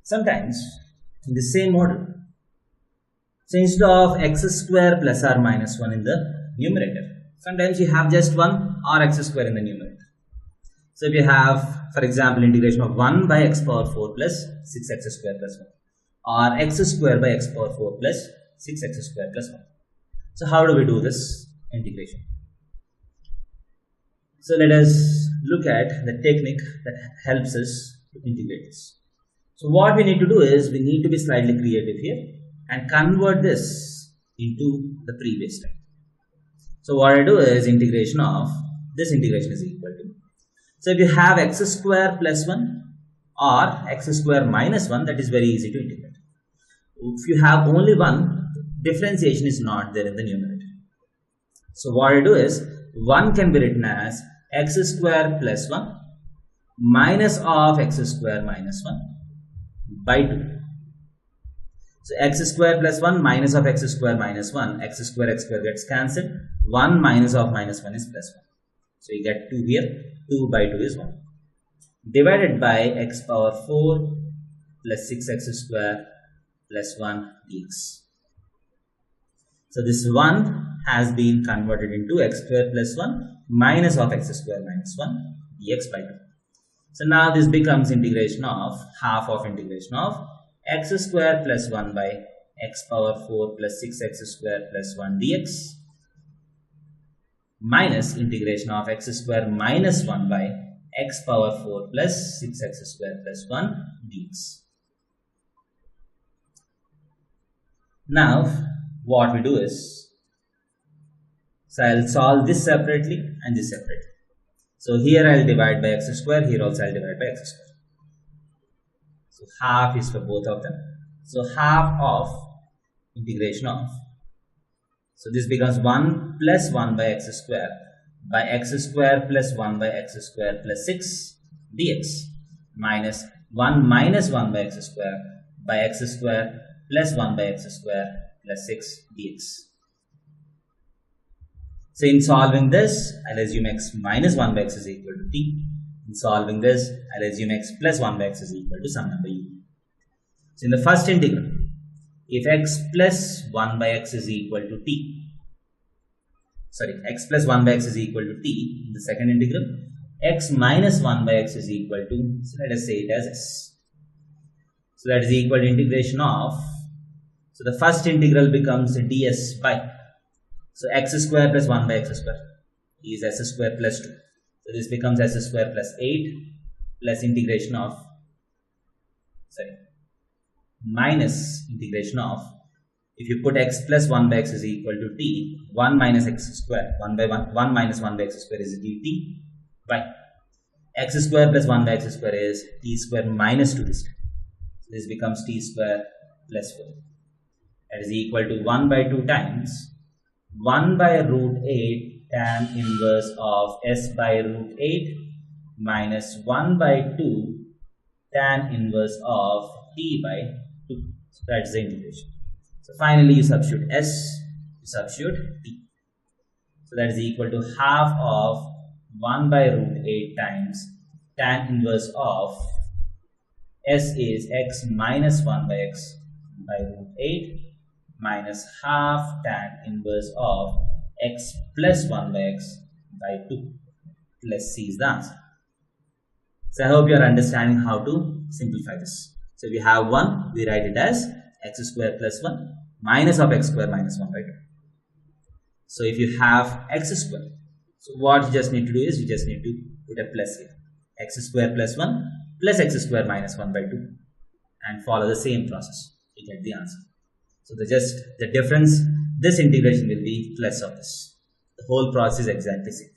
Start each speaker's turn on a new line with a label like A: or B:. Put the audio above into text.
A: sometimes in the same model. So instead of x square plus or minus 1 in the numerator, sometimes you have just 1 or x square in the numerator. So if you have, for example, integration of 1 by x power 4 plus 6x square plus 1, or x square by x power 4 plus 6x square plus 1. So how do we do this integration? So let us look at the technique that helps us to integrate this. So what we need to do is, we need to be slightly creative here and convert this into the previous time. So what I do is, integration of this integration is equal to, so if you have x square plus 1 or x square minus 1, that is very easy to integrate. If you have only 1, differentiation is not there in the numerator. So what I do is, 1 can be written as x square plus 1 minus of x square minus 1 by 2. So x square plus 1 minus of x square minus 1, x square gets cancelled, 1 minus of minus 1 is plus 1. So you get 2 here, 2 by 2 is 1, divided by x power 4 plus 6x square plus 1 dx. So this 1 has been converted into x square plus 1 minus of x square minus 1 dx by 2. So now this becomes integration of half of integration of x square plus 1 by x power 4 plus 6x square plus 1 dx minus integration of x square minus 1 by x power 4 plus 6x square plus 1 dx. Now what we do is, so I'll solve this separately and this separately. So here I'll divide by x square, here also I'll divide by x square. So half is for both of them. So half of integration of, so this becomes 1 plus 1 by x square plus 1 by x square plus 6 dx minus 1 minus 1 by x square plus 1 by x square plus 6 dx. So in solving this, I'll assume x minus 1 by x is equal to t. In solving this, I'll assume x plus 1 by x is equal to some number u. So in the first integral, if x plus 1 by x is equal to t, x plus 1 by x is equal to t, in the second integral, x minus 1 by x is equal to, so let us say it as s. So that is equal to integration of, so the first integral becomes ds by, so x square plus 1 by x square is s square plus 2. So this becomes s square plus 8 plus integration of, minus integration of, if you put x plus 1 by x is equal to t, 1 minus x square, 1 minus 1 by x square is dt by x square plus 1 by x square is t square minus 2 this time. So this becomes t square plus 4. That is equal to 1 by 2 times 1 by root 8 tan inverse of s by root 8 minus 1 by 2 tan inverse of t by 2. So that's the integration. So finally you substitute s, you substitute t. So that is equal to half of 1 by root 8 times tan inverse of s is x minus 1 by x by root 8 minus half tan inverse of x plus 1 by x by 2 plus c is the answer. So I hope you are understanding how to simplify this. So if you have 1, we write it as x square plus 1 minus of x square minus 1 by 2. So if you have x square, so what you just need to do is, you just need to put a plus here, x square plus 1 plus x square minus 1 by 2, and follow the same process to get the answer. So the difference, this integration will be plus of this. The whole process is exactly same.